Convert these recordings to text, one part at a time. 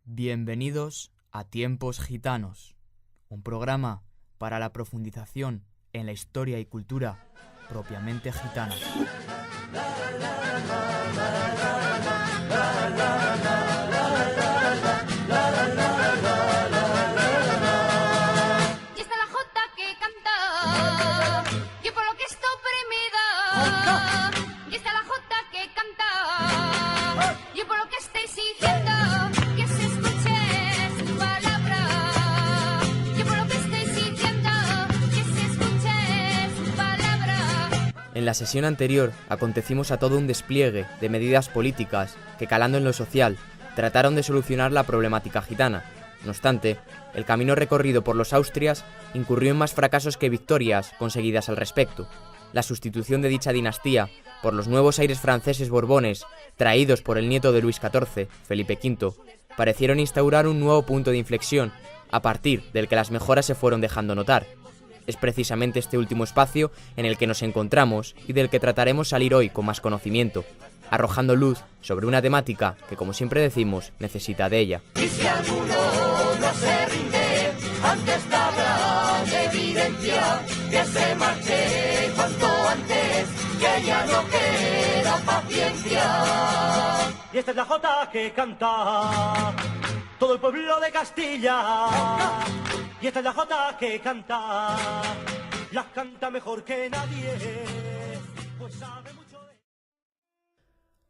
Bienvenidos a Tiempos Gitanos, un programa para la profundización en la historia y cultura propiamente gitana. Y está la jota que canta, yo por lo que estoy oprimida. Y está la jota que canta, yo por lo que estoy exigiendo que se escuche su palabra. Yo por lo que estoy exigiendo que se escuche su palabra. En la sesión anterior acontecimos a todo un despliegue de medidas políticas que, calando en lo social, trataron de solucionar la problemática gitana. No obstante, el camino recorrido por los Austrias incurrió en más fracasos que victorias conseguidas al respecto. La sustitución de dicha dinastía por los nuevos aires franceses borbones, traídos por el nieto de Luis XIV, Felipe V, parecieron instaurar un nuevo punto de inflexión, a partir del que las mejoras se fueron dejando notar. Es precisamente este último espacio en el que nos encontramos y del que trataremos salir hoy con más conocimiento, arrojando luz sobre una temática que, como siempre decimos, necesita de ella. Y si alguno no se rinde ante esta gran evidencia, que se marche cuanto antes, que ya no queda paciencia. Y esta es la jota que canta todo el pueblo de Castilla. Y esta es la jota que canta, la canta mejor que nadie, pues sabe mucho de...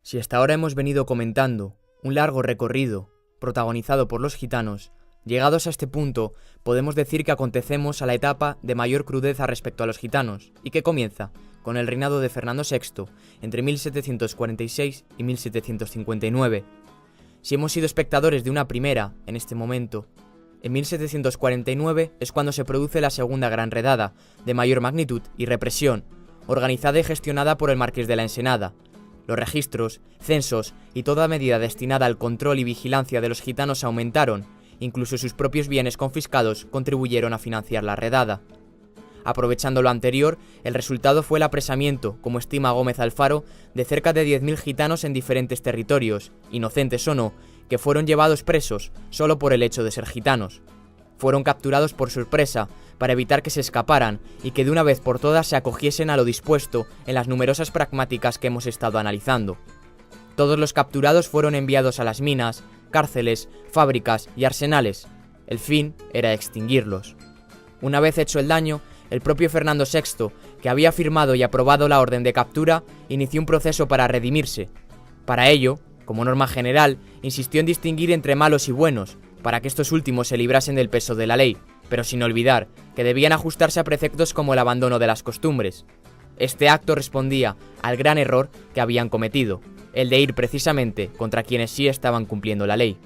Si hasta ahora hemos venido comentando un largo recorrido protagonizado por los gitanos, llegados a este punto podemos decir que acontecemos a la etapa de mayor crudeza respecto a los gitanos y que comienza con el reinado de Fernando VI entre 1746 y 1759. Si hemos sido espectadores de una primera en este momento, en 1749 es cuando se produce la segunda gran redada, de mayor magnitud y represión, organizada y gestionada por el Marqués de la Ensenada. Los registros, censos y toda medida destinada al control y vigilancia de los gitanos aumentaron, incluso sus propios bienes confiscados contribuyeron a financiar la redada. Aprovechando lo anterior, el resultado fue el apresamiento, como estima Gómez Alfaro, de cerca de 10.000 gitanos en diferentes territorios, inocentes o no, que fueron llevados presos solo por el hecho de ser gitanos. Fueron capturados por sorpresa, para evitar que se escaparan y que de una vez por todas se acogiesen a lo dispuesto en las numerosas pragmáticas que hemos estado analizando. Todos los capturados fueron enviados a las minas, cárceles, fábricas y arsenales. El fin era extinguirlos. Una vez hecho el daño, el propio Fernando VI, que había firmado y aprobado la orden de captura, inició un proceso para redimirse. Para ello, como norma general, insistió en distinguir entre malos y buenos, para que estos últimos se librasen del peso de la ley, pero sin olvidar que debían ajustarse a preceptos como el abandono de las costumbres. Este acto respondía al gran error que habían cometido, el de ir precisamente contra quienes sí estaban cumpliendo la ley.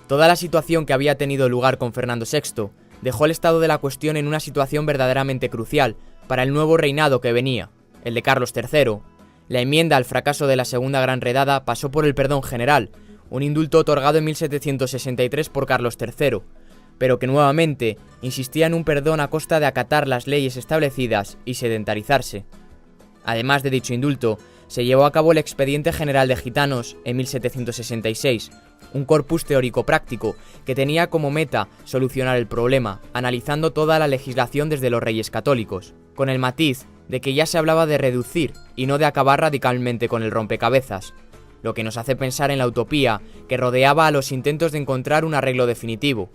Toda la situación que había tenido lugar con Fernando VI dejó el estado de la cuestión en una situación verdaderamente crucial para el nuevo reinado que venía, el de Carlos III. La enmienda al fracaso de la segunda gran redada pasó por el perdón general, un indulto otorgado en 1763 por Carlos III, pero que nuevamente insistía en un perdón a costa de acatar las leyes establecidas y sedentarizarse. Además de dicho indulto, se llevó a cabo el Expediente General de Gitanos en 1766, un corpus teórico-práctico que tenía como meta solucionar el problema, analizando toda la legislación desde los reyes católicos, con el matiz de que ya se hablaba de reducir y no de acabar radicalmente con el rompecabezas, lo que nos hace pensar en la utopía que rodeaba a los intentos de encontrar un arreglo definitivo.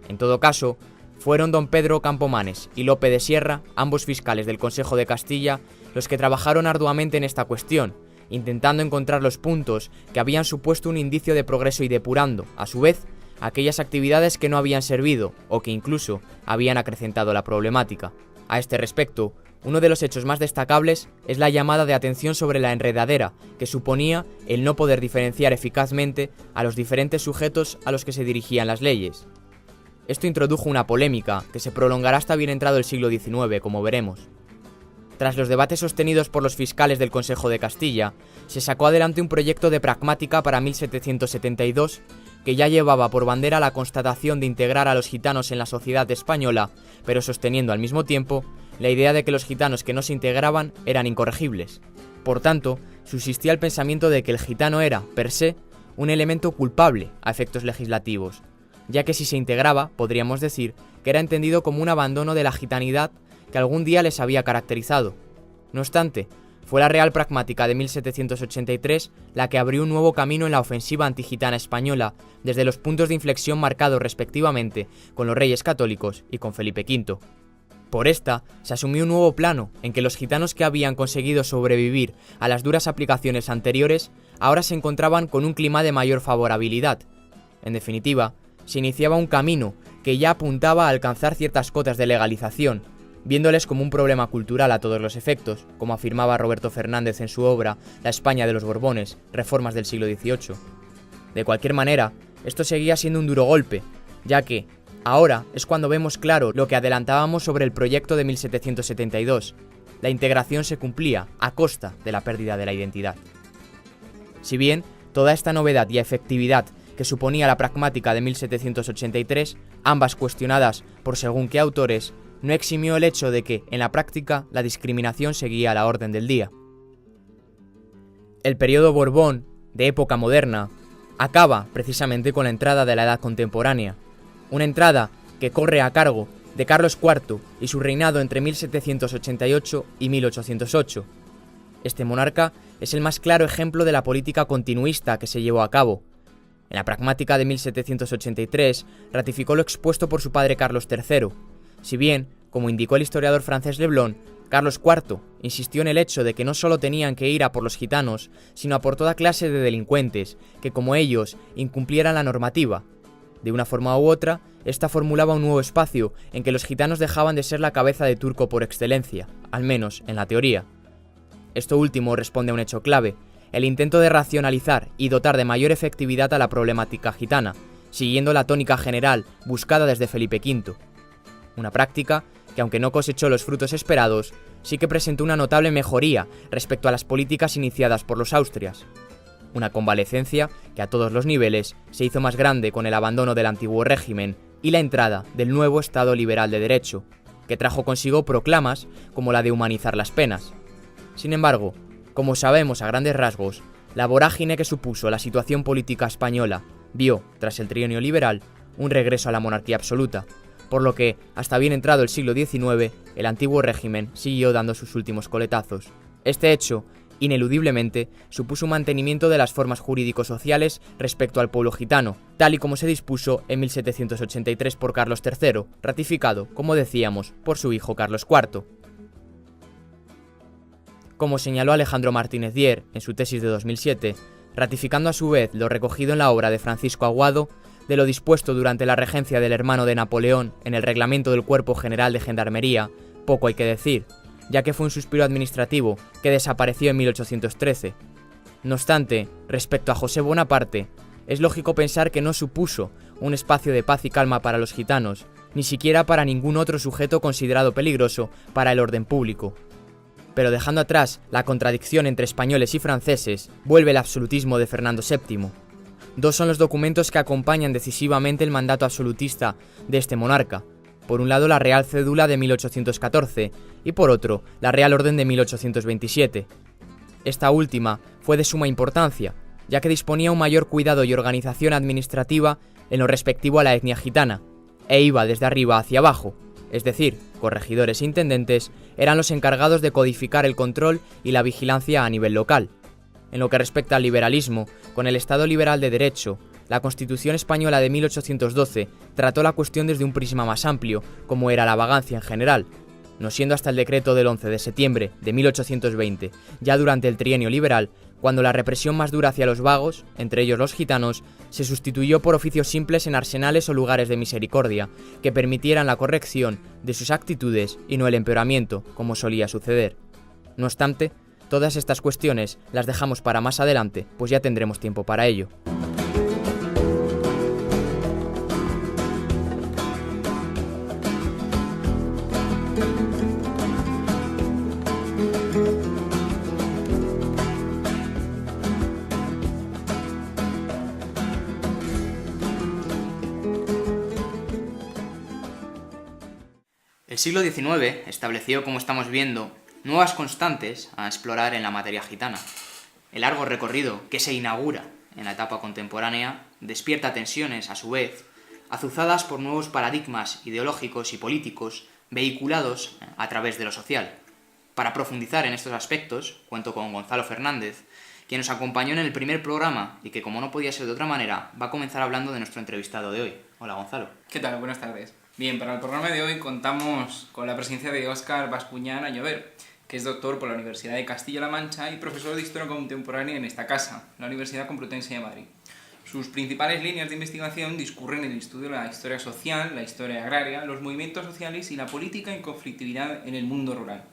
En todo caso, fueron don Pedro Campomanes y Lope de Sierra, ambos fiscales del Consejo de Castilla, los que trabajaron arduamente en esta cuestión, intentando encontrar los puntos que habían supuesto un indicio de progreso y depurando, a su vez, aquellas actividades que no habían servido o que incluso habían acrecentado la problemática. A este respecto, uno de los hechos más destacables es la llamada de atención sobre la enredadera, que suponía el no poder diferenciar eficazmente a los diferentes sujetos a los que se dirigían las leyes. Esto introdujo una polémica que se prolongará hasta bien entrado el siglo XIX, como veremos. Tras los debates sostenidos por los fiscales del Consejo de Castilla, se sacó adelante un proyecto de pragmática para 1772 que ya llevaba por bandera la constatación de integrar a los gitanos en la sociedad española, pero sosteniendo al mismo tiempo la idea de que los gitanos que no se integraban eran incorregibles. Por tanto, subsistía el pensamiento de que el gitano era, per se, un elemento culpable a efectos legislativos, ya que si se integraba, podríamos decir que era entendido como un abandono de la gitanidad que algún día les había caracterizado. No obstante, fue la Real Pragmática de 1783 la que abrió un nuevo camino en la ofensiva antigitana española, desde los puntos de inflexión marcados respectivamente con los Reyes Católicos y con Felipe V. Por esta, se asumió un nuevo plano en que los gitanos que habían conseguido sobrevivir a las duras aplicaciones anteriores ahora se encontraban con un clima de mayor favorabilidad. En definitiva, se iniciaba un camino que ya apuntaba a alcanzar ciertas cotas de legalización, viéndoles como un problema cultural a todos los efectos, como afirmaba Roberto Fernández en su obra La España de los Borbones, Reformas del siglo XVIII. De cualquier manera, esto seguía siendo un duro golpe, ya que ahora es cuando vemos claro lo que adelantábamos sobre el proyecto de 1772. La integración se cumplía a costa de la pérdida de la identidad. Si bien toda esta novedad y efectividad que suponía la pragmática de 1783, ambas cuestionadas por según qué autores, no eximió el hecho de que, en la práctica, la discriminación seguía a la orden del día. El periodo Borbón, de época moderna, acaba precisamente con la entrada de la Edad Contemporánea, una entrada que corre a cargo de Carlos IV y su reinado entre 1788 y 1808. Este monarca es el más claro ejemplo de la política continuista que se llevó a cabo. En la pragmática de 1783 ratificó lo expuesto por su padre Carlos III. Si bien, como indicó el historiador francés Leblon, Carlos IV insistió en el hecho de que no solo tenían que ir a por los gitanos, sino a por toda clase de delincuentes, que como ellos incumplieran la normativa. De una forma u otra, esta formulaba un nuevo espacio en que los gitanos dejaban de ser la cabeza de turco por excelencia, al menos en la teoría. Esto último responde a un hecho clave, el intento de racionalizar y dotar de mayor efectividad a la problemática gitana, siguiendo la tónica general buscada desde Felipe V. Una práctica que, aunque no cosechó los frutos esperados, sí que presentó una notable mejoría respecto a las políticas iniciadas por los Austrias. Una convalecencia que a todos los niveles se hizo más grande con el abandono del antiguo régimen y la entrada del nuevo Estado liberal de derecho, que trajo consigo proclamas como la de humanizar las penas. Sin embargo, como sabemos a grandes rasgos, la vorágine que supuso la situación política española vio, tras el trienio liberal, un regreso a la monarquía absoluta, por lo que, hasta bien entrado el siglo XIX, el antiguo régimen siguió dando sus últimos coletazos. Este hecho, ineludiblemente, supuso un mantenimiento de las formas jurídico-sociales respecto al pueblo gitano, tal y como se dispuso en 1783 por Carlos III, ratificado, como decíamos, por su hijo Carlos IV. Como señaló Alejandro Martínez Dier en su tesis de 2007, ratificando a su vez lo recogido en la obra de Francisco Aguado, de lo dispuesto durante la regencia del hermano de Napoleón en el reglamento del Cuerpo General de Gendarmería, poco hay que decir, ya que fue un suspiro administrativo que desapareció en 1813. No obstante, respecto a José Bonaparte, es lógico pensar que no supuso un espacio de paz y calma para los gitanos, ni siquiera para ningún otro sujeto considerado peligroso para el orden público. Pero dejando atrás la contradicción entre españoles y franceses, vuelve el absolutismo de Fernando VII. Dos son los documentos que acompañan decisivamente el mandato absolutista de este monarca. Por un lado, la Real Cédula de 1814 y por otro, la Real Orden de 1827. Esta última fue de suma importancia, ya que disponía un mayor cuidado y organización administrativa en lo respectivo a la etnia gitana, e iba desde arriba hacia abajo, es decir, corregidores e intendentes eran los encargados de codificar el control y la vigilancia a nivel local. En lo que respecta al liberalismo, con el Estado liberal de derecho, la Constitución española de 1812 trató la cuestión desde un prisma más amplio, como era la vagancia en general, no siendo hasta el decreto del 11 de septiembre de 1820, ya durante el trienio liberal, cuando la represión más dura hacia los vagos, entre ellos los gitanos, se sustituyó por oficios simples en arsenales o lugares de misericordia, que permitieran la corrección de sus actitudes y no el empeoramiento, como solía suceder. No obstante, todas estas cuestiones las dejamos para más adelante, pues ya tendremos tiempo para ello. El siglo XIX estableció, como estamos viendo, nuevas constantes a explorar en la materia gitana. El largo recorrido que se inaugura en la etapa contemporánea despierta tensiones, a su vez, azuzadas por nuevos paradigmas ideológicos y políticos vehiculados a través de lo social. Para profundizar en estos aspectos, cuento con Gonzalo Fernández, quien nos acompañó en el primer programa y que, como no podía ser de otra manera, va a comenzar hablando de nuestro entrevistado de hoy. Hola, Gonzalo. ¿Qué tal? Buenas tardes. Bien, para el programa de hoy contamos con la presencia de Óscar Bascuñán Añover, que es doctor por la Universidad de Castilla-La Mancha y profesor de Historia Contemporánea en esta casa, la Universidad Complutense de Madrid. Sus principales líneas de investigación discurren en el estudio de la historia social, la historia agraria, los movimientos sociales y la política y conflictividad en el mundo rural.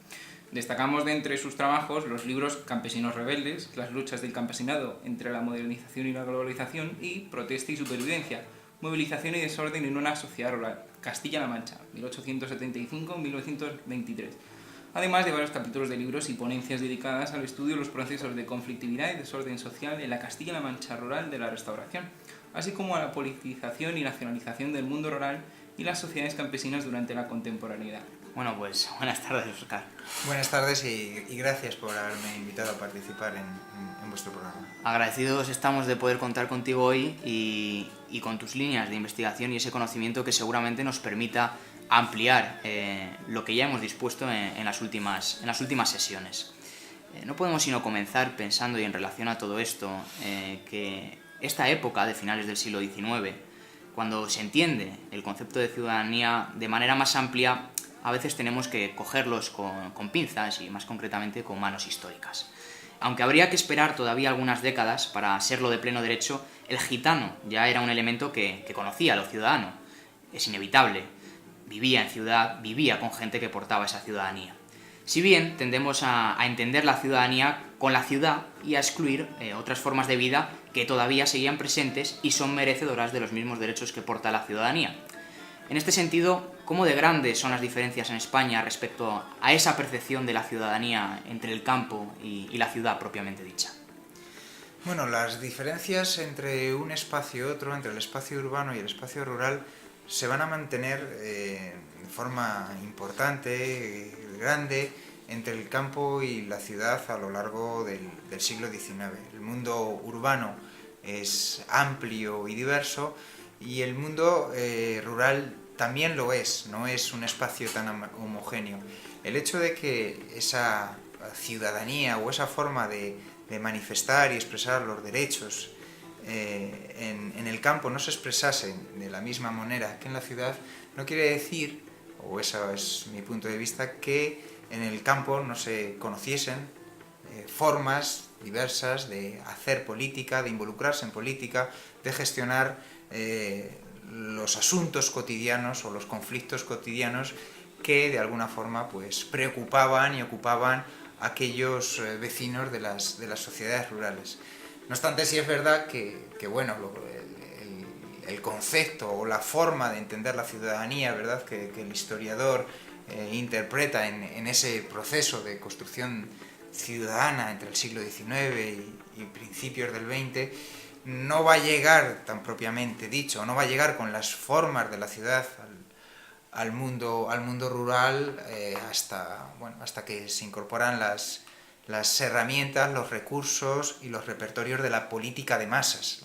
Destacamos de entre sus trabajos los libros Campesinos rebeldes, las luchas del campesinado entre la modernización y la globalización y Protesta y supervivencia, movilización y desorden en una sociedad rural, Castilla-La Mancha, 1875-1923. Además de varios capítulos de libros y ponencias dedicadas al estudio de los procesos de conflictividad y desorden social en la Castilla-La Mancha rural de la Restauración, así como a la politización y nacionalización del mundo rural y las sociedades campesinas durante la contemporaneidad. Bueno, pues buenas tardes, Óscar. Buenas tardes y gracias por haberme invitado a participar en vuestro programa. Agradecidos estamos de poder contar contigo hoy y con tus líneas de investigación y ese conocimiento que seguramente nos permita ampliar lo que ya hemos dispuesto en las últimas sesiones. No podemos sino comenzar pensando, y en relación a todo esto, que esta época de finales del siglo XIX, cuando se entiende el concepto de ciudadanía de manera más amplia, a veces tenemos que cogerlos con pinzas y más concretamente con manos históricas. Aunque habría que esperar todavía algunas décadas para serlo de pleno derecho, el gitano ya era un elemento que conocía a lo ciudadano. Es inevitable. Vivía en ciudad, vivía con gente que portaba esa ciudadanía. Si bien tendemos a entender la ciudadanía con la ciudad y a excluir otras formas de vida que todavía seguían presentes y son merecedoras de los mismos derechos que porta la ciudadanía. En este sentido, ¿cómo de grandes son las diferencias en España respecto a esa percepción de la ciudadanía entre el campo y la ciudad propiamente dicha? Bueno, las diferencias entre un espacio y otro, entre el espacio urbano y el espacio rural, se van a mantener de forma importante, grande, entre el campo y la ciudad a lo largo del siglo XIX. El mundo urbano es amplio y diverso y el mundo rural también lo es, no es un espacio tan homogéneo. El hecho de que esa ciudadanía o esa forma de manifestar y expresar los derechos en el campo no se expresasen de la misma manera que en la ciudad, no quiere decir, o ese es mi punto de vista, que en el campo no se conociesen formas diversas de hacer política, de involucrarse en política, de gestionar los asuntos cotidianos o los conflictos cotidianos que de alguna forma pues preocupaban y ocupaban a aquellos vecinos de las sociedades rurales. No obstante, sí es verdad que bueno, el concepto o la forma de entender la ciudadanía, ¿verdad?, que el historiador interpreta en ese proceso de construcción ciudadana entre el siglo XIX y principios del XX, no va a llegar tan propiamente dicho, no va a llegar con las formas de la ciudad al mundo rural hasta que se incorporan las herramientas, los recursos y los repertorios de la política de masas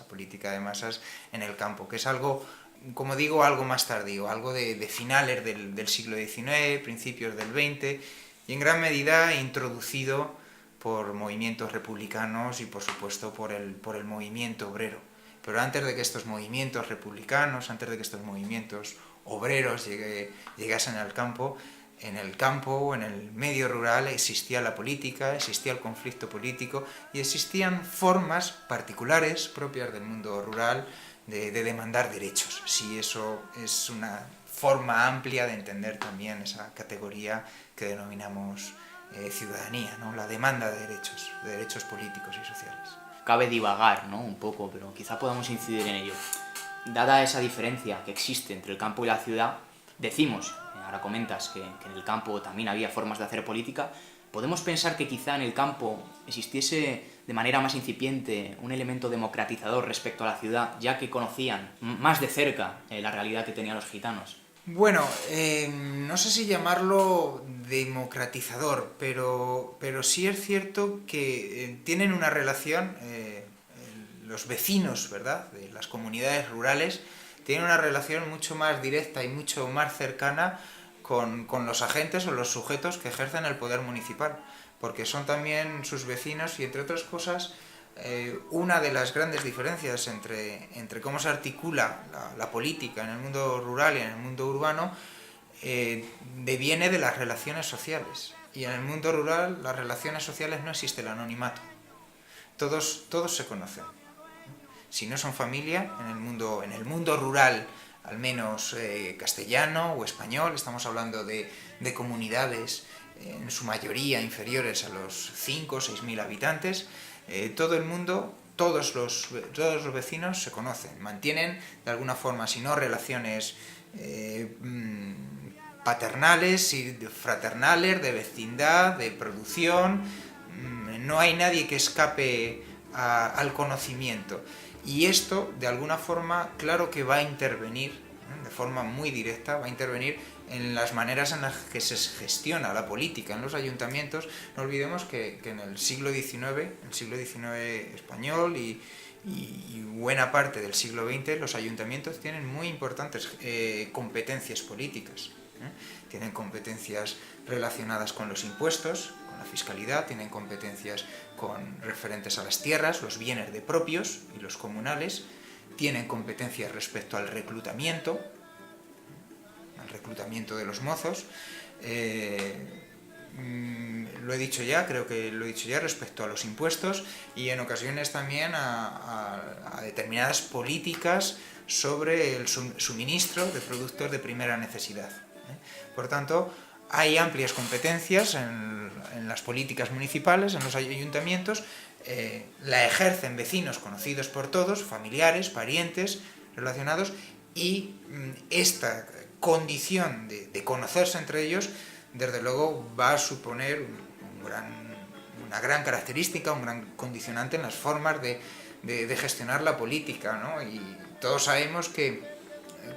en el campo, que es algo, como digo, algo más tardío, algo de finales del siglo XIX, principios del XX, y en gran medida introducido por movimientos republicanos y por supuesto por el movimiento obrero. Pero antes de que estos movimientos republicanos, antes de que estos movimientos obreros llegasen al campo, en el campo o en el medio rural existía la política, existía el conflicto político y existían formas particulares propias del mundo rural de demandar derechos. Sí, eso es una forma amplia de entender también esa categoría que denominamos ciudadanía, ¿no? La demanda de derechos políticos y sociales. Cabe divagar, ¿no?, un poco, pero quizá podamos incidir en ello. Dada esa diferencia que existe entre el campo y la ciudad, decimos, ahora comentas que en el campo también había formas de hacer política, ¿podemos pensar que quizá en el campo existiese de manera más incipiente un elemento democratizador respecto a la ciudad, ya que conocían más de cerca la realidad que tenían los gitanos? Bueno, no sé si llamarlo democratizador, pero sí es cierto que tienen una relación, los vecinos, ¿verdad?, de las comunidades rurales, tiene una relación mucho más directa y mucho más cercana con los agentes o los sujetos que ejercen el poder municipal, porque son también sus vecinos y, entre otras cosas, una de las grandes diferencias entre cómo se articula la política en el mundo rural y en el mundo urbano deviene de las relaciones sociales. Y en el mundo rural, las relaciones sociales, no existe el anonimato. Todos se conocen. Si no son familia, en el mundo rural, al menos castellano o español, estamos hablando de comunidades en su mayoría inferiores a los 5 o 6.000 habitantes, todo el mundo, todos los vecinos se conocen, mantienen de alguna forma, si no relaciones paternales y fraternales, de vecindad, de producción. No hay nadie que escape al conocimiento. Y esto, de alguna forma, claro que va a intervenir, de forma muy directa, va a intervenir en las maneras en las que se gestiona la política en los ayuntamientos. No olvidemos que en el siglo XIX, español y buena parte del siglo XX, los ayuntamientos tienen muy importantes competencias políticas. Tienen competencias relacionadas con los impuestos, con la fiscalidad, tienen competencias referentes a las tierras, los bienes de propios y los comunales, tienen competencias respecto al reclutamiento de los mozos. Lo he dicho ya, creo que lo he dicho ya, respecto a los impuestos, y en ocasiones también a determinadas políticas sobre el suministro de productos de primera necesidad. Por tanto, hay amplias competencias en las políticas municipales, en los ayuntamientos. La ejercen vecinos conocidos por todos, familiares, parientes, relacionados, y esta condición de conocerse entre ellos, desde luego, va a suponer una gran característica, un gran condicionante en las formas de gestionar la política, ¿no? Y todos sabemos que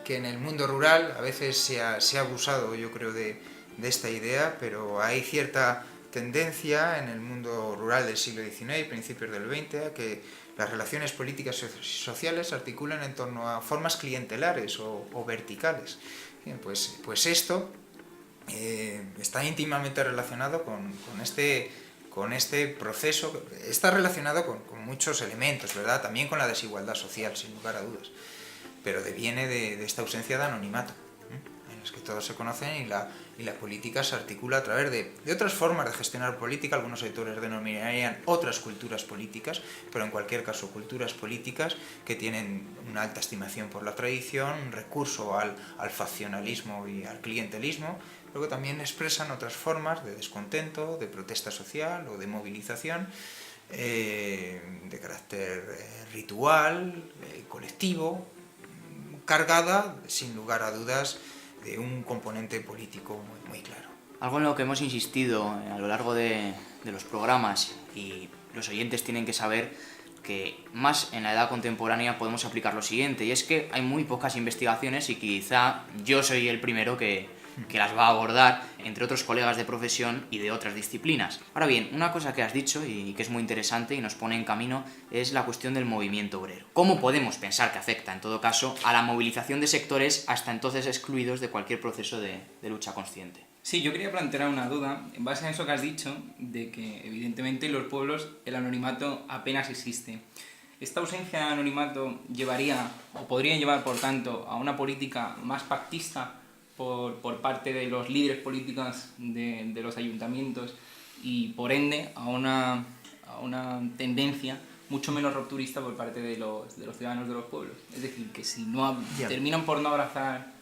en el mundo rural a veces se ha abusado, yo creo, de esta idea, pero hay cierta tendencia en el mundo rural del siglo XIX y principios del XX a que las relaciones políticas y sociales se articulan en torno a formas clientelares o verticales. Bien, pues esto está íntimamente relacionado con este proceso, está relacionado con muchos elementos, ¿verdad? También con la desigualdad social, sin lugar a dudas, pero deviene de esta ausencia de anonimato, en las que todos se conocen y la política se articula a través de otras formas de gestionar política. Algunos autores denominarían otras culturas políticas, pero en cualquier caso culturas políticas que tienen una alta estimación por la tradición, un recurso al faccionalismo y al clientelismo, pero que también expresan otras formas de descontento, de protesta social o de movilización, de carácter ritual, colectivo, cargada, sin lugar a dudas, de un componente político muy claro. Algo en lo que hemos insistido a lo largo de los programas, y los oyentes tienen que saber que más en la edad contemporánea podemos aplicar lo siguiente, y es que hay muy pocas investigaciones y quizá yo soy el primero que las va a abordar, entre otros colegas de profesión y de otras disciplinas. Ahora bien, una cosa que has dicho y que es muy interesante y nos pone en camino es la cuestión del movimiento obrero. ¿Cómo podemos pensar que afecta, en todo caso, a la movilización de sectores hasta entonces excluidos de cualquier proceso de lucha consciente? Sí, yo quería plantear una duda en base a eso que has dicho, de que evidentemente en los pueblos el anonimato apenas existe. ¿Esta ausencia de anonimato llevaría, o podría llevar, por tanto, a una política más pactista por parte de los líderes políticos de los ayuntamientos y, por ende, a una tendencia mucho menos rupturista por parte de los ciudadanos de los pueblos? Es decir, que si terminan por no abrazar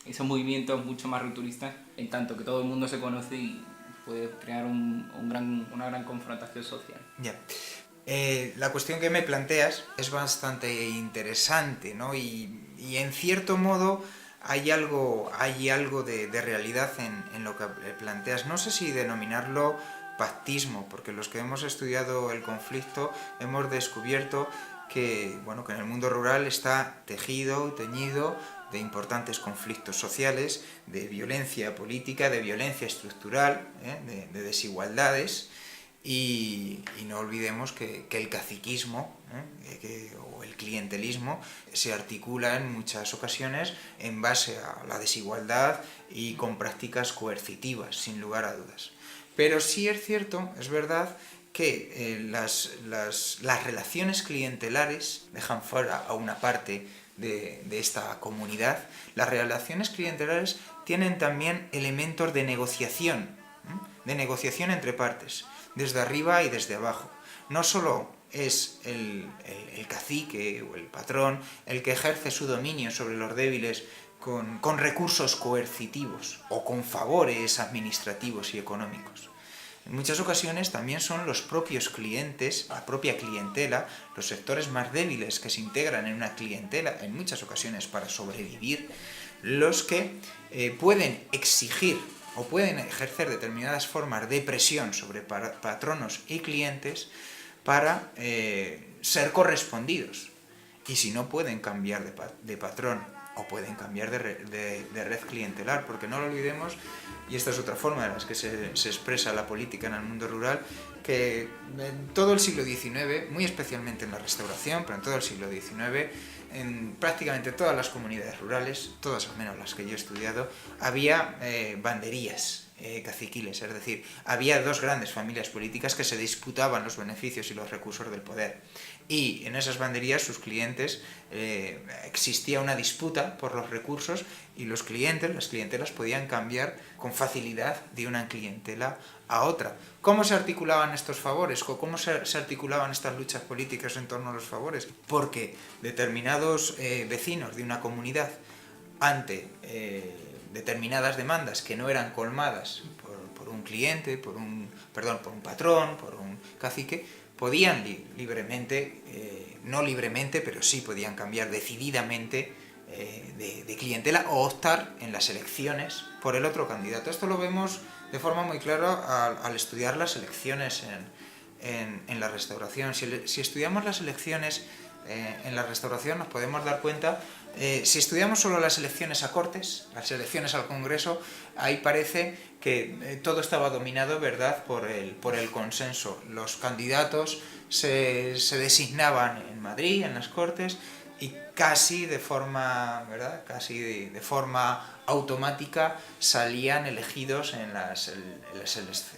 esos movimientos mucho más rupturistas, en tanto que todo el mundo se conoce y puede crear una gran confrontación social. La cuestión que me planteas es bastante interesante, ¿no? Y en cierto modo hay algo de realidad en lo que planteas. No sé si denominarlo pactismo, porque los que hemos estudiado el conflicto hemos descubierto que en el mundo rural está tejido, teñido de importantes conflictos sociales, de violencia política, de violencia estructural, de desigualdades, Y no olvidemos que el caciquismo o el clientelismo se articula en muchas ocasiones en base a la desigualdad y con prácticas coercitivas, sin lugar a dudas. Pero sí es cierto, es verdad, que las relaciones clientelares dejan fuera a una parte de esta comunidad. Las relaciones clientelares tienen también elementos de negociación entre partes, desde arriba y desde abajo. No solo es el cacique o el patrón el que ejerce su dominio sobre los débiles con recursos coercitivos o con favores administrativos y económicos. En muchas ocasiones también son los propios clientes, la propia clientela, los sectores más débiles que se integran en una clientela, en muchas ocasiones para sobrevivir, los que pueden exigir o pueden ejercer determinadas formas de presión sobre patronos y clientes para ser correspondidos. Y si no, pueden cambiar de patrón o pueden cambiar de red clientelar, porque no lo olvidemos, y esta es otra forma de las que se expresa la política en el mundo rural, que en todo el siglo XIX, muy especialmente en la Restauración, pero en todo el siglo XIX, en prácticamente todas las comunidades rurales, todas al menos las que yo he estudiado, había banderías caciquiles, es decir, había dos grandes familias políticas que se disputaban los beneficios y los recursos del poder. Y en esas banderías, sus clientes, existía una disputa por los recursos y las clientelas podían cambiar con facilidad de una clientela a otra. ¿Cómo se articulaban estos favores? ¿Cómo se articulaban estas luchas políticas en torno a los favores? Porque determinados vecinos de una comunidad, ante determinadas demandas que no eran colmadas por un cliente, por un patrón, por un cacique, podían libremente, no libremente, pero sí podían cambiar decididamente de clientela o optar en las elecciones por el otro candidato. Esto lo vemos de forma muy clara al estudiar las elecciones en la Restauración. Si estudiamos las elecciones en la Restauración, nos podemos dar cuenta, si estudiamos solo las elecciones a Cortes, las elecciones al Congreso, ahí parece que todo estaba dominado, ¿verdad?, por el consenso. Los candidatos se designaban en Madrid, en las Cortes, y casi de forma automática salían elegidos en las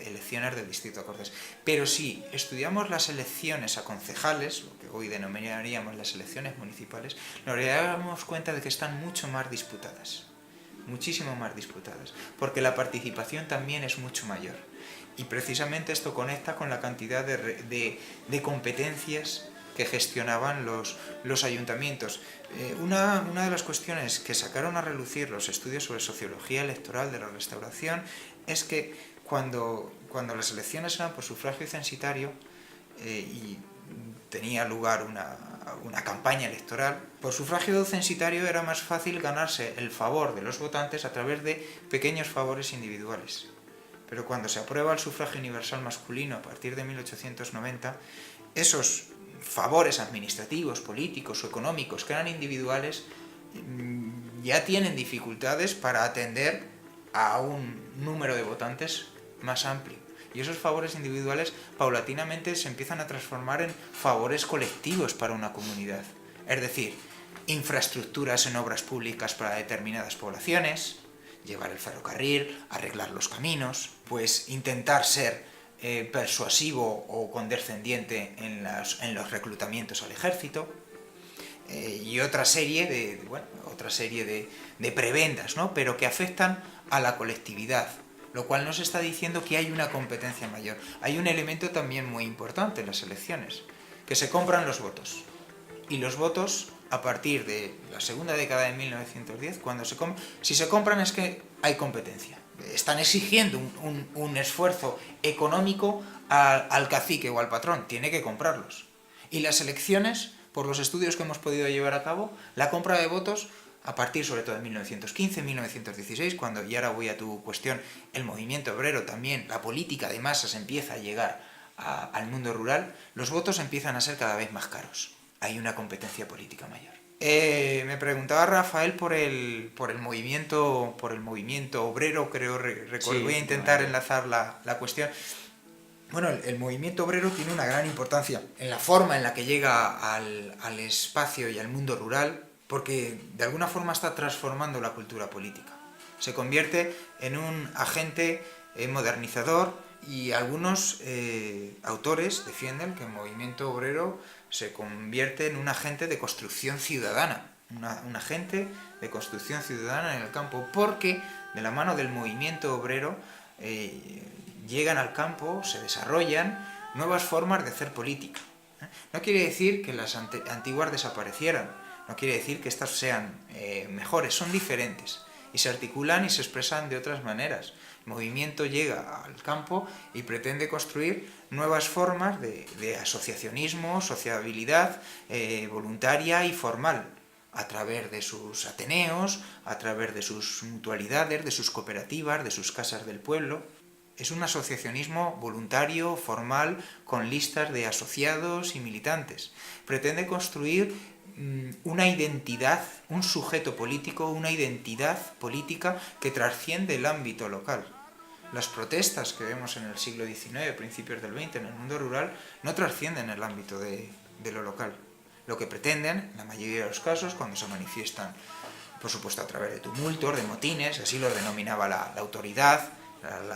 elecciones del Distrito de Cortes. Pero si estudiamos las elecciones a concejales, lo que hoy denominaríamos las elecciones municipales, nos daríamos cuenta de que están mucho más disputadas, muchísimo más disputadas, porque la participación también es mucho mayor. Y precisamente esto conecta con la cantidad de competencias que gestionaban los ayuntamientos. Una de las cuestiones que sacaron a relucir los estudios sobre sociología electoral de la Restauración es que cuando las elecciones eran por sufragio censitario y tenía lugar una campaña electoral, por sufragio censitario era más fácil ganarse el favor de los votantes a través de pequeños favores individuales. Pero cuando se aprueba el sufragio universal masculino a partir de 1890, esos favores administrativos, políticos o económicos que eran individuales ya tienen dificultades para atender a un número de votantes más amplio. Y esos favores individuales paulatinamente se empiezan a transformar en favores colectivos para una comunidad. Es decir, infraestructuras en obras públicas para determinadas poblaciones, llevar el ferrocarril, arreglar los caminos, pues intentar ser persuasivo o condescendiente en los reclutamientos al ejército, y otra serie de prebendas, ¿no?, pero que afectan a la colectividad, lo cual nos está diciendo que hay una competencia mayor. Hay un elemento también muy importante en las elecciones, que se compran los votos. Y los votos, a partir de la segunda década de 1910, si se compran es que hay competencia. Están exigiendo un esfuerzo económico al cacique o al patrón, tiene que comprarlos. Y las elecciones, por los estudios que hemos podido llevar a cabo, la compra de votos, a partir sobre todo de 1915, 1916, cuando, y ahora voy a tu cuestión, el movimiento obrero también, la política de masas empieza a llegar al mundo rural, los votos empiezan a ser cada vez más caros. Hay una competencia política mayor. Me preguntaba Rafael por el movimiento obrero, creo, recuerdo. Sí, voy a intentar enlazar la cuestión. Bueno, el movimiento obrero tiene una gran importancia en la forma en la que llega al espacio y al mundo rural, porque de alguna forma está transformando la cultura política. Se convierte en un agente modernizador, y algunos autores defienden que el movimiento obrero se convierte en un agente de construcción ciudadana, un agente de construcción ciudadana en el campo, porque de la mano del movimiento obrero llegan al campo, se desarrollan nuevas formas de hacer política. No quiere decir que las antiguas desaparecieran, no quiere decir que estas sean mejores, son diferentes y se articulan y se expresan de otras maneras. El movimiento llega al campo y pretende construir nuevas formas de asociacionismo, sociabilidad voluntaria y formal, a través de sus ateneos, a través de sus mutualidades, de sus cooperativas, de sus casas del pueblo. Es un asociacionismo voluntario, formal, con listas de asociados y militantes. Pretende construir una identidad, un sujeto político, una identidad política que trasciende el ámbito local. Las protestas que vemos en el siglo XIX, principios del XX, en el mundo rural, no trascienden el ámbito de lo local. Lo que pretenden, en la mayoría de los casos, cuando se manifiestan, por supuesto a través de tumultos, de motines, así los denominaba la autoridad,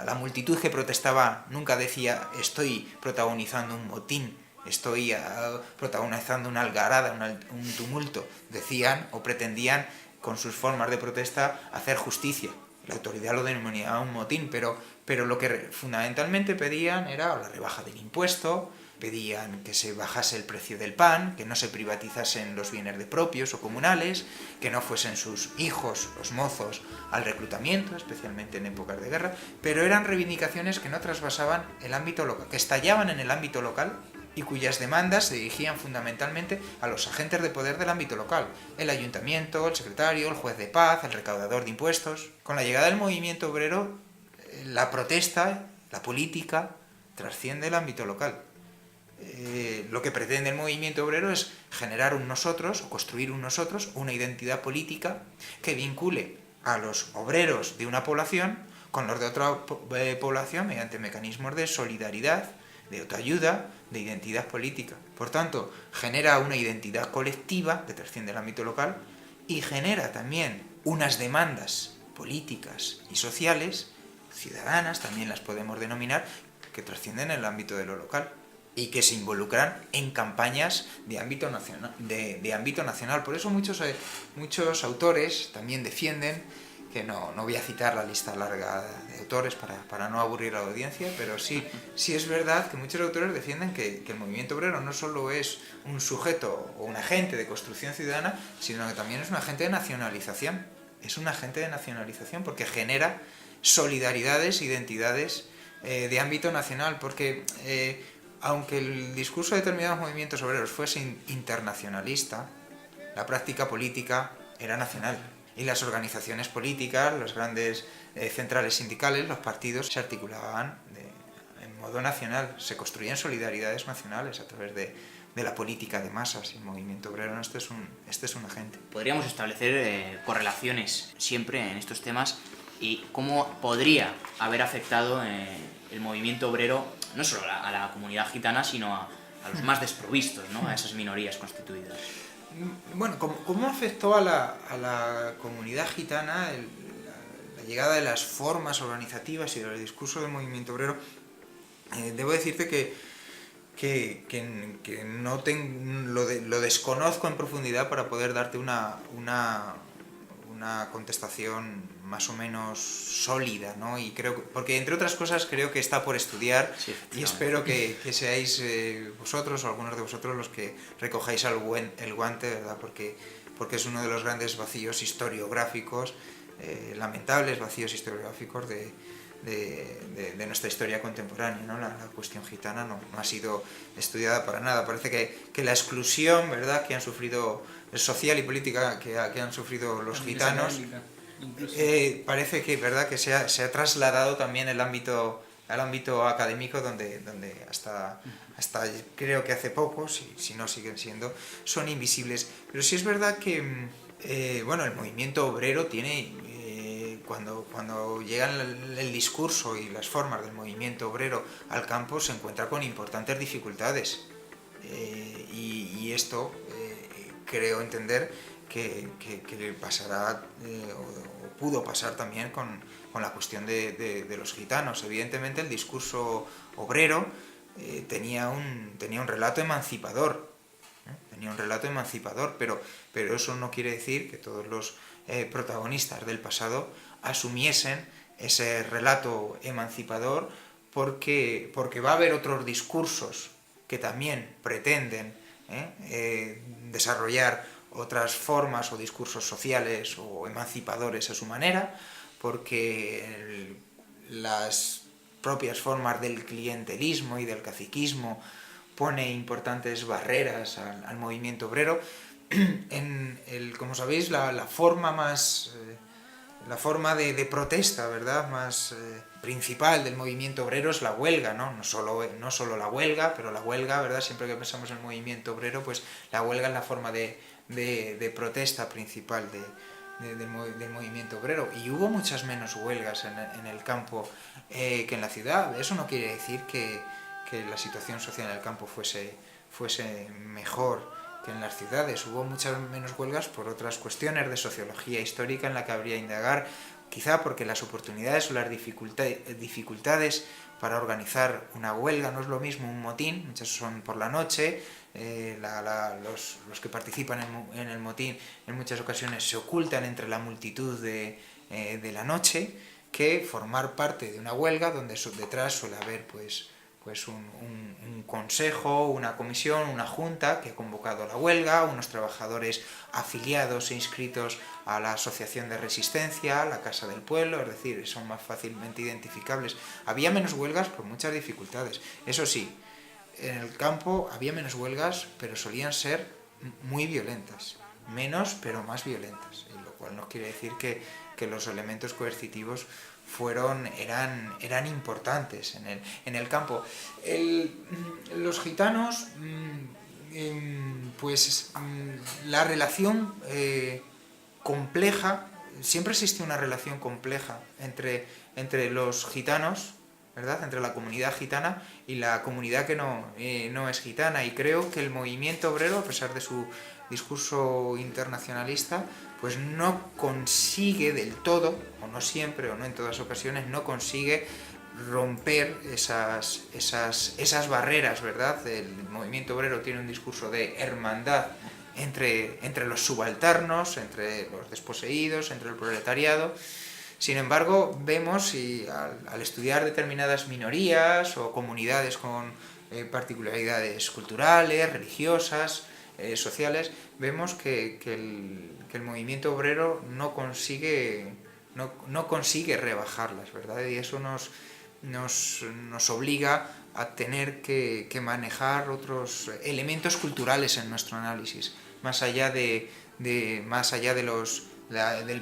la multitud que protestaba nunca decía estoy protagonizando un motín, estoy protagonizando una algarada, un tumulto. Decían o pretendían con sus formas de protesta hacer justicia. La autoridad lo denominaba un motín, pero lo que fundamentalmente pedían era la rebaja del impuesto, pedían que se bajase el precio del pan, que no se privatizasen los bienes de propios o comunales, que no fuesen sus hijos, los mozos, al reclutamiento, especialmente en épocas de guerra, pero eran reivindicaciones que no trasvasaban el ámbito local, que estallaban en el ámbito local y cuyas demandas se dirigían fundamentalmente a los agentes de poder del ámbito local, el ayuntamiento, el secretario, el juez de paz, el recaudador de impuestos. Con la llegada del movimiento obrero, la protesta, la política, trasciende el ámbito local. Lo que pretende el movimiento obrero es generar un nosotros, o construir un nosotros, una identidad política que vincule a los obreros de una población con los de otra población mediante mecanismos de solidaridad, de autoayuda, de identidad política. Por tanto, genera una identidad colectiva que trasciende el ámbito local y genera también unas demandas políticas y sociales, ciudadanas también las podemos denominar, que trascienden el ámbito de lo local y que se involucran en campañas de ámbito nacional. Por eso muchos autores también defienden, que no voy a citar la lista larga de autores para no aburrir a la audiencia, pero sí es verdad que muchos autores defienden que el movimiento obrero no solo es un sujeto o un agente de construcción ciudadana, sino que también es un agente de nacionalización. Es un agente de nacionalización porque genera solidaridades, identidades de ámbito nacional, porque aunque el discurso de determinados movimientos obreros fuese internacionalista, la práctica política era nacional. Y las organizaciones políticas, los grandes centrales sindicales, los partidos se articulaban en modo nacional, se construían solidaridades nacionales a través de la política de masas. Y el movimiento obrero este es un agente. Podríamos establecer correlaciones siempre en estos temas y cómo podría haber afectado el movimiento obrero no solo a la comunidad gitana, sino a los más desprovistos, ¿no? A esas minorías constituidas. Bueno, ¿cómo afectó a la comunidad gitana la llegada de las formas organizativas y del discurso del movimiento obrero? Debo decirte que lo desconozco en profundidad para poder darte una contestación más o menos sólida, ¿no? Y porque entre otras cosas creo que está por estudiar, sí, y espero que seáis vosotros o algunos de vosotros los que recojáis el guante, ¿verdad? Porque es uno de los grandes vacíos historiográficos, lamentables vacíos historiográficos de nuestra historia contemporánea, ¿no? La cuestión gitana no ha sido estudiada para nada. Parece que la exclusión, ¿verdad?, que han sufrido social y política que han sufrido los gitanos, parece que, ¿verdad?, que se ha trasladado también al ámbito académico, donde hasta creo que hace poco, si no siguen siendo, son invisibles. Pero sí es verdad que el movimiento obrero tiene cuando llegan el discurso y las formas del movimiento obrero al campo, se encuentra con importantes dificultades. Y esto creo entender que pasará o pudo pasar también con la cuestión de los gitanos. Evidentemente el discurso obrero tenía un relato emancipador, pero eso no quiere decir que todos los protagonistas del pasado asumiesen ese relato emancipador, porque va a haber otros discursos que también pretenden desarrollar otras formas o discursos sociales o emancipadores a su manera, porque las propias formas del clientelismo y del caciquismo pone importantes barreras al movimiento obrero. Como sabéis, la forma de protesta, ¿verdad?, más principal del movimiento obrero es la huelga, ¿no? No solo la huelga, pero la huelga, ¿verdad? Siempre que pensamos en el movimiento obrero, pues la huelga es la forma de protesta principal del movimiento obrero. Y hubo muchas menos huelgas en el campo que en la ciudad. Eso no quiere decir que la situación social en el campo fuese mejor que en las ciudades. Hubo muchas menos huelgas por otras cuestiones de sociología histórica en la que habría que indagar, quizá porque las oportunidades o las dificultades para organizar una huelga no es lo mismo un motín, muchas son por la noche, los que participan en el motín en muchas ocasiones se ocultan entre la multitud de la noche, que formar parte de una huelga donde detrás suele haber pues un consejo, una comisión, una junta que ha convocado la huelga, unos trabajadores afiliados e inscritos a la asociación de resistencia, a la Casa del Pueblo, es decir, son más fácilmente identificables. Había menos huelgas por muchas dificultades. Eso sí, en el campo había menos huelgas, pero solían ser muy violentas. Menos, pero más violentas. Lo cual no quiere decir que los elementos coercitivos eran importantes en el campo. Los gitanos, la relación compleja, siempre existió una relación compleja entre los gitanos, ¿verdad?, entre la comunidad gitana y la comunidad que no es gitana, y creo que el movimiento obrero, a pesar de su discurso internacionalista, pues no consigue del todo, o no siempre, o no en todas ocasiones, no consigue romper esas barreras, ¿verdad? El movimiento obrero tiene un discurso de hermandad entre los subalternos, entre los desposeídos, entre el proletariado. Sin embargo, vemos, y al estudiar determinadas minorías o comunidades con particularidades culturales, religiosas, sociales, vemos que el movimiento obrero no consigue rebajarlas, ¿verdad? Y eso nos obliga a tener que manejar otros elementos culturales en nuestro análisis, más allá del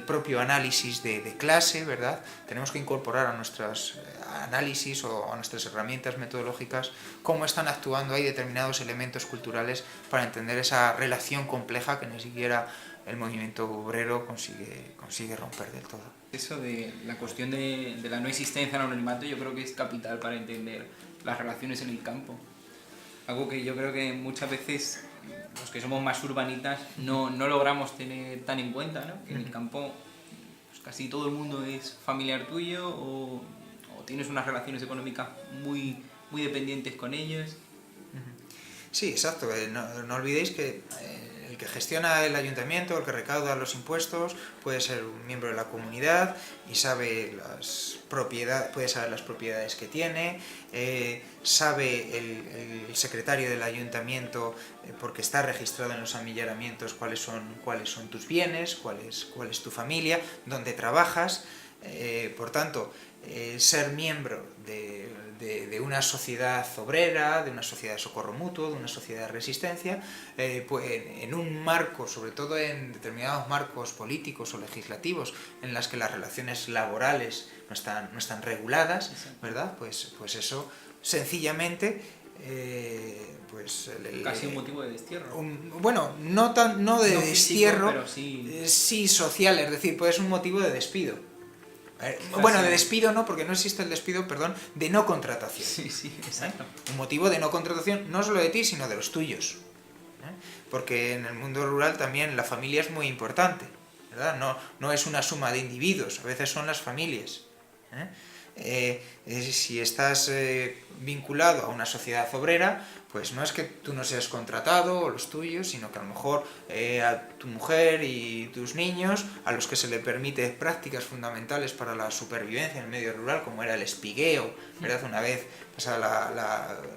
propio análisis de clase, ¿verdad? Tenemos que incorporar a nuestros análisis o a nuestras herramientas metodológicas cómo están actuando ahí determinados elementos culturales para entender esa relación compleja que ni siquiera el movimiento obrero consigue romper del todo. Eso de la cuestión de la no existencia del anonimato, yo creo que es capital para entender las relaciones en el campo. Algo que yo creo que muchas veces los que somos más urbanitas no logramos tener tan en cuenta, ¿no? Que en el campo pues casi todo el mundo es familiar tuyo o tienes unas relaciones económicas muy, muy dependientes con ellos. Sí, exacto. No olvidéis que el que gestiona el ayuntamiento, el que recauda los impuestos, puede ser un miembro de la comunidad y sabe puede saber las propiedades que tiene, sabe el secretario del ayuntamiento, porque está registrado en los amillaramientos cuáles son tus bienes, cuál es tu familia, dónde trabajas. Por tanto, ser miembro de una sociedad obrera, de una sociedad de socorro mutuo, de una sociedad de resistencia, pues en un marco, sobre todo en determinados marcos políticos o legislativos en las que las relaciones laborales no están reguladas, ¿verdad? Pues eso sencillamente casi un motivo de destierro. No de no destierro, físico, pero sí social, es decir, puede ser un motivo de despido. Bueno, de despido no, porque no existe el despido, perdón, de no contratación. Sí, exacto. Un motivo de no contratación no solo de ti, sino de los tuyos. Porque en el mundo rural también la familia es muy importante, ¿verdad? No es una suma de individuos, a veces son las familias. Si estás vinculado a una sociedad obrera, pues no es que tú no seas contratado o los tuyos, sino que a lo mejor a tu mujer y tus niños, a los que se le permite prácticas fundamentales para la supervivencia en el medio rural, como era el espigueo, ¿verdad? Una vez pasada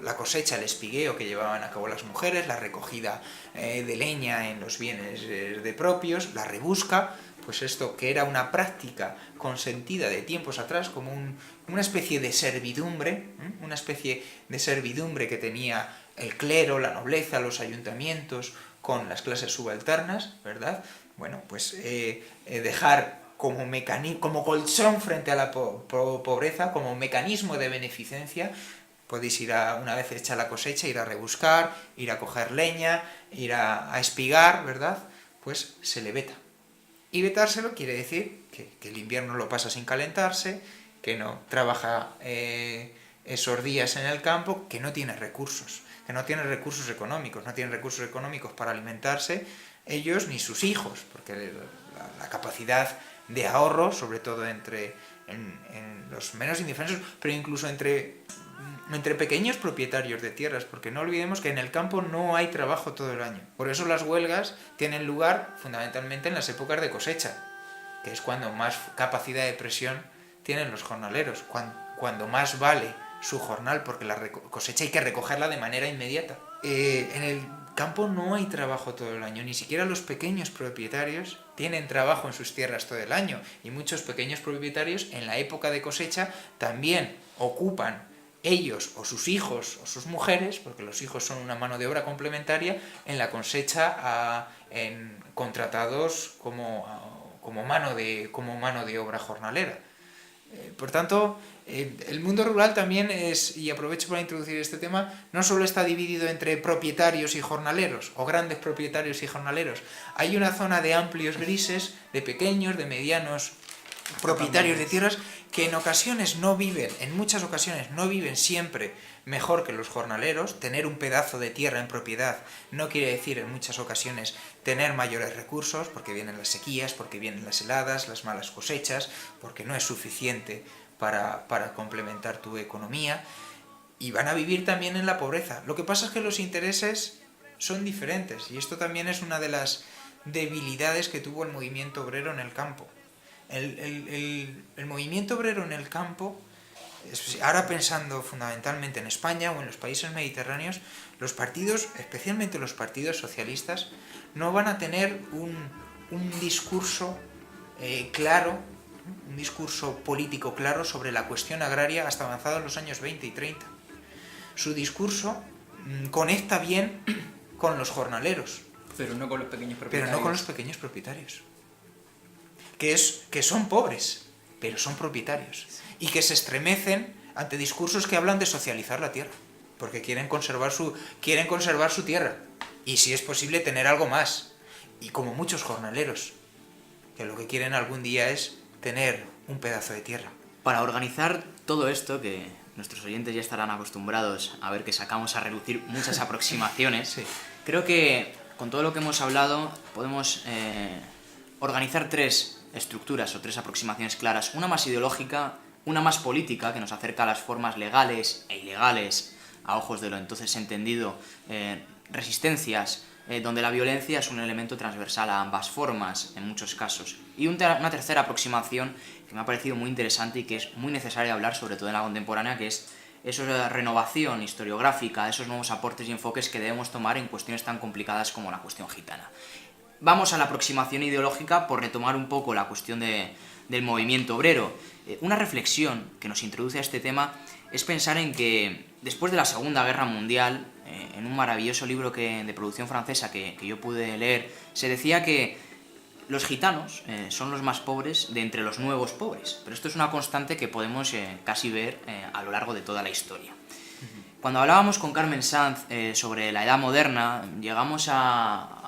la cosecha, el espigueo que llevaban a cabo las mujeres, la recogida de leña en los bienes de propios, la rebusca, pues esto que era una práctica consentida de tiempos atrás, como una especie de servidumbre, que tenía el clero, la nobleza, los ayuntamientos, con las clases subalternas, ¿verdad? Bueno, pues dejar como colchón frente a la pobreza, como mecanismo de beneficencia, podéis ir una vez hecha la cosecha, ir a rebuscar, ir a coger leña, ir a espigar, ¿verdad? Pues se le veta. Y vetárselo quiere decir que el invierno lo pasa sin calentarse, que no trabaja esos días en el campo, que no tiene recursos económicos, no tienen recursos económicos para alimentarse ellos ni sus hijos, porque la capacidad de ahorro, sobre todo en los menos indefensos, pero incluso entre pequeños propietarios de tierras, porque no olvidemos que en el campo no hay trabajo todo el año. Por eso las huelgas tienen lugar fundamentalmente en las épocas de cosecha, que es cuando más capacidad de presión tienen los jornaleros, cuando más vale su jornal, porque la cosecha hay que recogerla de manera inmediata. En el campo no hay trabajo todo el año, ni siquiera los pequeños propietarios tienen trabajo en sus tierras todo el año, y muchos pequeños propietarios en la época de cosecha también ocupan ellos o sus hijos o sus mujeres, porque los hijos son una mano de obra complementaria, en la cosecha contratados como mano de obra jornalera. Por tanto, el mundo rural también es, y aprovecho para introducir este tema, no solo está dividido entre propietarios y jornaleros, o grandes propietarios y jornaleros. Hay una zona de amplios grises, de pequeños, de medianos propietarios de tierras, que en muchas ocasiones no viven siempre mejor que los jornaleros. Tener un pedazo de tierra en propiedad no quiere decir en muchas ocasiones tener mayores recursos, porque vienen las sequías, porque vienen las heladas, las malas cosechas, porque no es suficiente para complementar tu economía, y van a vivir también en la pobreza. Lo que pasa es que los intereses son diferentes, y esto también es una de las debilidades que tuvo el movimiento obrero en el campo. El movimiento obrero en el campo, ahora pensando fundamentalmente en España o en los países mediterráneos, los partidos, especialmente los partidos socialistas, no van a tener un discurso claro, un discurso político claro sobre la cuestión agraria hasta avanzados los años 20 y 30. Su discurso conecta bien con los jornaleros, pero no con los pequeños propietarios. Que son pobres, pero son propietarios, y que se estremecen ante discursos que hablan de socializar la tierra, porque quieren conservar su tierra, y si es posible tener algo más, y como muchos jornaleros, que lo que quieren algún día es tener un pedazo de tierra. Para organizar todo esto, que nuestros oyentes ya estarán acostumbrados a ver que sacamos a relucir muchas aproximaciones, Sí. Creo que con todo lo que hemos hablado podemos organizar tres estructuras o tres aproximaciones claras: una más ideológica, una más política, que nos acerca a las formas legales e ilegales a ojos de lo entonces entendido, resistencias, donde la violencia es un elemento transversal a ambas formas en muchos casos, y una tercera aproximación que me ha parecido muy interesante y que es muy necesaria hablar, sobre todo en la contemporánea, que es esa renovación historiográfica, esos nuevos aportes y enfoques que debemos tomar en cuestiones tan complicadas como la cuestión gitana. Vamos a la aproximación ideológica por retomar un poco la cuestión del movimiento obrero. Una reflexión que nos introduce a este tema es pensar en que después de la Segunda Guerra Mundial, en un maravilloso libro de producción francesa que yo pude leer, se decía que los gitanos son los más pobres de entre los nuevos pobres, pero esto es una constante que podemos casi ver a lo largo de toda la historia. Cuando hablábamos con Carmen Sanz sobre la edad moderna, llegamos a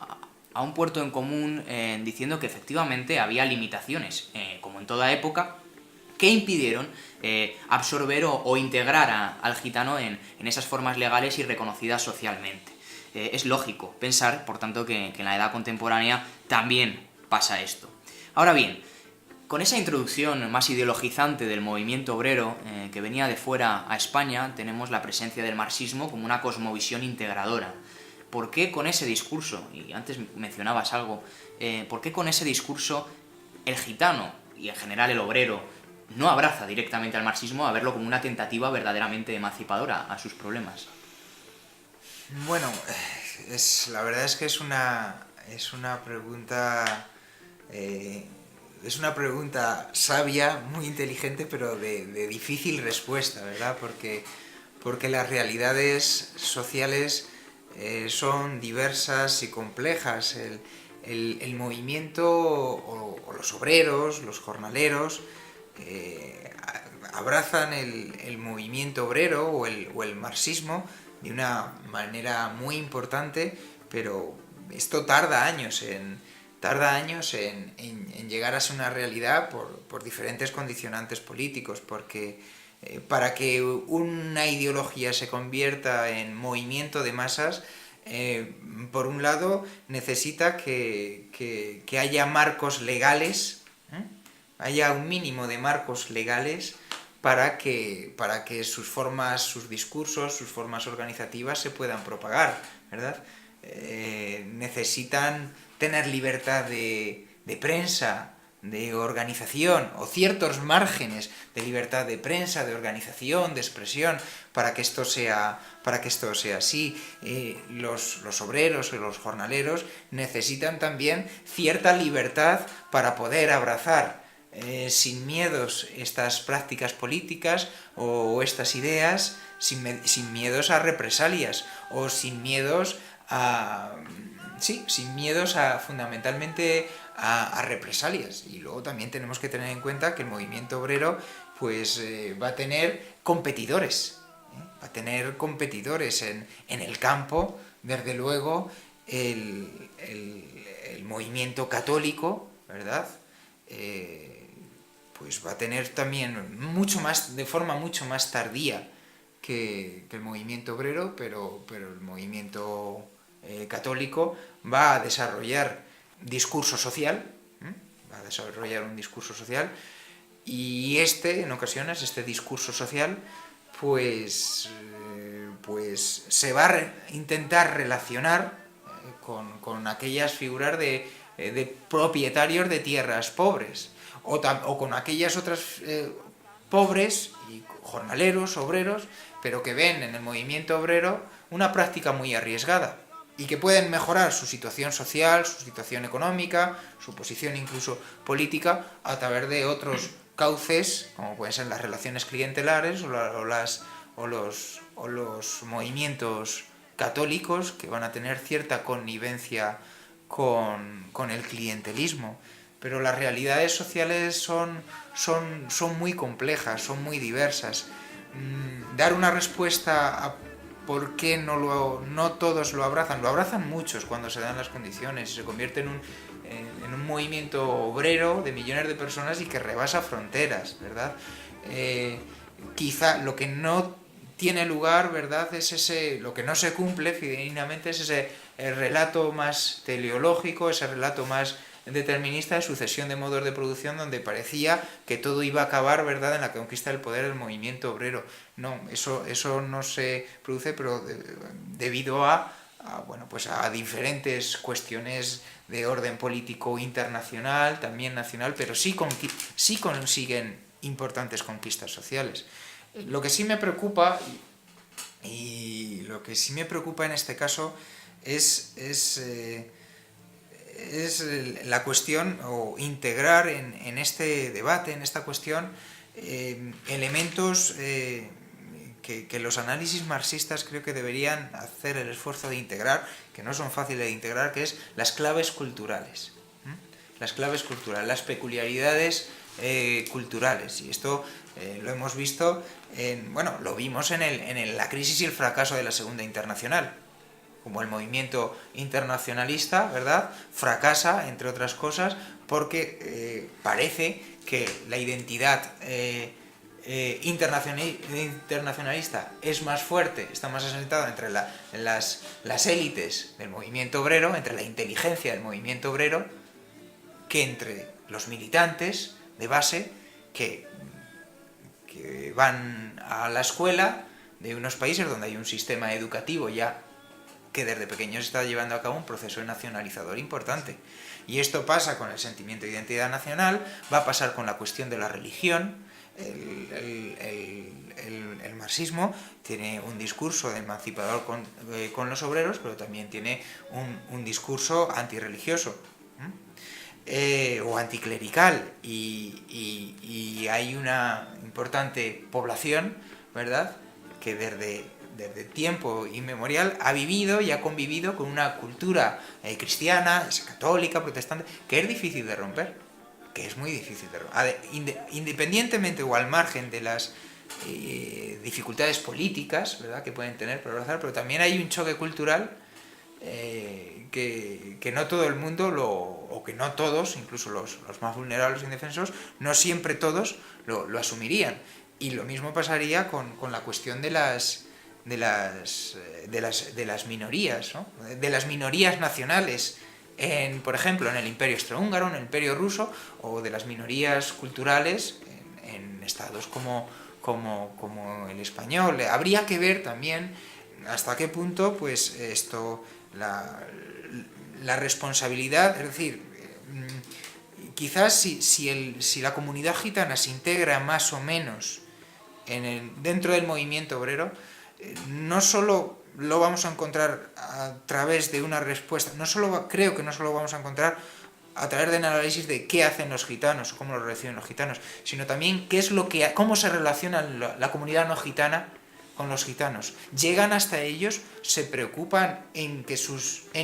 un puerto en común diciendo que efectivamente había limitaciones, como en toda época, que impidieron absorber o integrar al gitano en esas formas legales y reconocidas socialmente. Es lógico pensar, por tanto, que en la edad contemporánea también pasa esto. Ahora bien, con esa introducción más ideologizante del movimiento obrero que venía de fuera a España, tenemos la presencia del marxismo como una cosmovisión integradora. ¿Por qué con ese discurso, y antes mencionabas algo, por qué con ese discurso el gitano y en general el obrero no abraza directamente al marxismo a verlo como una tentativa verdaderamente emancipadora a sus problemas? Bueno, la verdad es que es una pregunta... es una pregunta sabia, muy inteligente, pero de difícil respuesta, ¿verdad? Porque las realidades sociales son diversas y complejas. El movimiento o los obreros, los jornaleros, abrazan el movimiento obrero o el marxismo de una manera muy importante, pero esto tarda años en llegar a ser una realidad por diferentes condicionantes políticos, porque para que una ideología se convierta en movimiento de masas, por un lado necesita que haya marcos legales, haya un mínimo de marcos legales para que sus formas, sus discursos, sus formas organizativas se puedan propagar, ¿verdad? Necesitan tener libertad de prensa, de organización, o ciertos márgenes de libertad de prensa, de organización, de expresión, para que esto sea así. Los obreros y los jornaleros necesitan también cierta libertad para poder abrazar sin miedos estas prácticas políticas o estas ideas, sin miedos a represalias o sin miedos fundamentalmente a represalias. Y luego también tenemos que tener en cuenta que el movimiento obrero pues va a tener competidores, va a tener competidores en el campo. Desde luego el movimiento católico, ¿verdad? Pues va a tener también de forma mucho más tardía que el movimiento obrero, pero el movimiento católico va a desarrollar discurso social, un discurso social, y en ocasiones, este discurso social, pues se va a intentar relacionar con aquellas figuras de propietarios de tierras pobres, o con aquellas otras pobres y jornaleros, obreros, pero que ven en el movimiento obrero una práctica muy arriesgada y que pueden mejorar su situación social, su situación económica, su posición incluso política a través de otros cauces, como pueden ser las relaciones clientelares o los movimientos católicos, que van a tener cierta connivencia con el clientelismo. Pero las realidades sociales son muy complejas, son muy diversas. Dar una respuesta a por qué no todos lo abrazan muchos cuando se dan las condiciones y se convierte en un movimiento obrero de millones de personas y que rebasa fronteras, ¿verdad? Quizá lo que no tiene lugar, ¿verdad?, lo que no se cumple fidedignamente es ese relato más teleológico, ese relato más determinista de sucesión de modos de producción, donde parecía que todo iba a acabar, ¿verdad?, en la conquista del poder del movimiento obrero. No, eso no se produce, pero debido a diferentes cuestiones de orden político internacional, también nacional, pero sí consiguen importantes conquistas sociales. Lo que sí me preocupa, y lo que sí me preocupa en este caso es la cuestión, o integrar en este debate, en esta cuestión, elementos que los análisis marxistas creo que deberían hacer el esfuerzo de integrar, que no son fáciles de integrar, que es las claves culturales. Las claves culturales, las peculiaridades culturales. Y esto lo hemos visto, lo vimos en la crisis y el fracaso de la Segunda Internacional. Como el movimiento internacionalista, ¿verdad?, fracasa, entre otras cosas, porque parece que la identidad internacionalista es más fuerte, está más asentada entre las élites del movimiento obrero, entre la inteligencia del movimiento obrero, que entre los militantes de base que van a la escuela de unos países donde hay un sistema educativo ya que desde pequeños está llevando a cabo un proceso nacionalizador importante. Y esto pasa con el sentimiento de identidad nacional, va a pasar con la cuestión de la religión. El marxismo tiene un discurso emancipador con los obreros, pero también tiene un discurso antirreligioso o anticlerical, y hay una importante población, ¿verdad?, que desde tiempo inmemorial ha vivido y ha convivido con una cultura cristiana, católica, protestante, que es difícil de romper, que es muy difícil de romper, independientemente o al margen de las dificultades políticas, ¿verdad?, que pueden tener por abrazar, pero también hay un choque cultural que no todo el mundo, o que no todos, incluso los más vulnerables e indefensos, no siempre todos lo asumirían. Y lo mismo pasaría con la cuestión de las minorías, ¿no?, de las minorías nacionales, por ejemplo, en el Imperio Austrohúngaro, en el Imperio Ruso, o de las minorías culturales en estados como el español. Habría que ver también hasta qué punto, pues, esto, la responsabilidad, es decir, quizás si la comunidad gitana se integra más o menos dentro del movimiento obrero, no solo lo vamos a encontrar a través de una respuesta, creo que no solo vamos a encontrar a través del análisis de qué hacen los gitanos, cómo lo reciben los gitanos, sino también cómo se relaciona la comunidad no gitana con los gitanos. Llegan hasta ellos, se preocupan en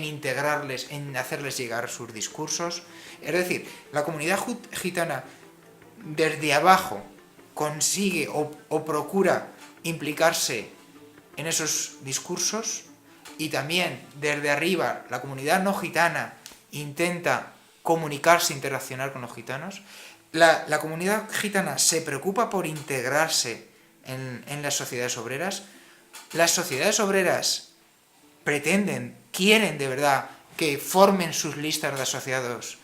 integrarles, en hacerles llegar sus discursos. Es decir, la comunidad gitana desde abajo consigue o procura implicarse en esos discursos, y también desde arriba la comunidad no gitana intenta comunicarse, interaccionar con los gitanos. La comunidad gitana se preocupa por integrarse en las sociedades obreras. Las sociedades obreras quieren de verdad que formen sus listas de asociados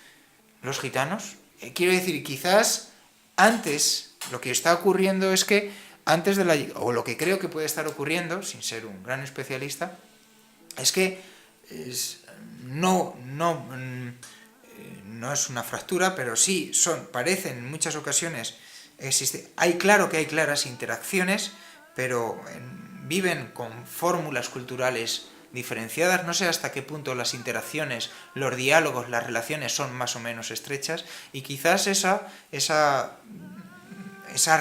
los gitanos. Quiero decir, quizás antes lo que está ocurriendo es que antes de o lo que creo que puede estar ocurriendo, sin ser un gran especialista, es que no es una fractura, pero sí parecen en muchas ocasiones claro que hay claras interacciones, pero viven con fórmulas culturales diferenciadas. No sé hasta qué punto las interacciones, los diálogos, las relaciones son más o menos estrechas, y quizás esas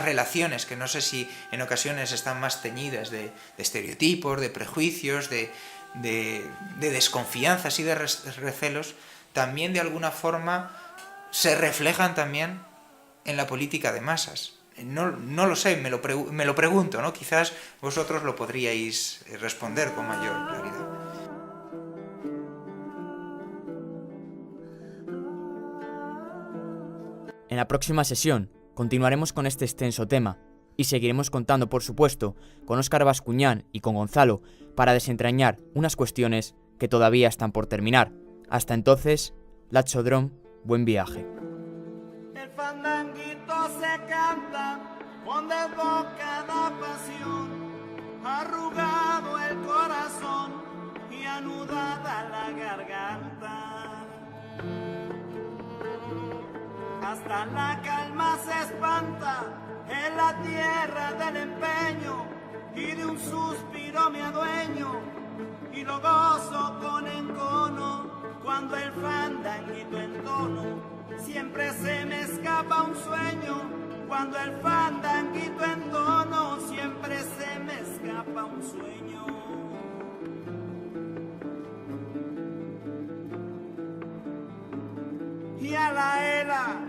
relaciones, que no sé si en ocasiones están más teñidas de estereotipos, de prejuicios, de desconfianzas y de recelos, también de alguna forma se reflejan también en la política de masas. No lo sé, me lo pregunto, ¿no? Quizás vosotros lo podríais responder con mayor claridad. En la próxima sesión continuaremos con este extenso tema y seguiremos contando, por supuesto, con Óscar Bascuñán y con Gonzalo para desentrañar unas cuestiones que todavía están por terminar. Hasta entonces, Lachodrón, buen viaje. El fandanguito se canta con desbocada pasión, arrugado el corazón y anudada la garganta. Hasta la calma se espanta en la tierra del empeño, y de un suspiro me adueño y lo gozo con encono. Cuando el fandanguito entono, siempre se me escapa un sueño. Cuando el fandanguito entono, siempre se me escapa un sueño. Y a la hela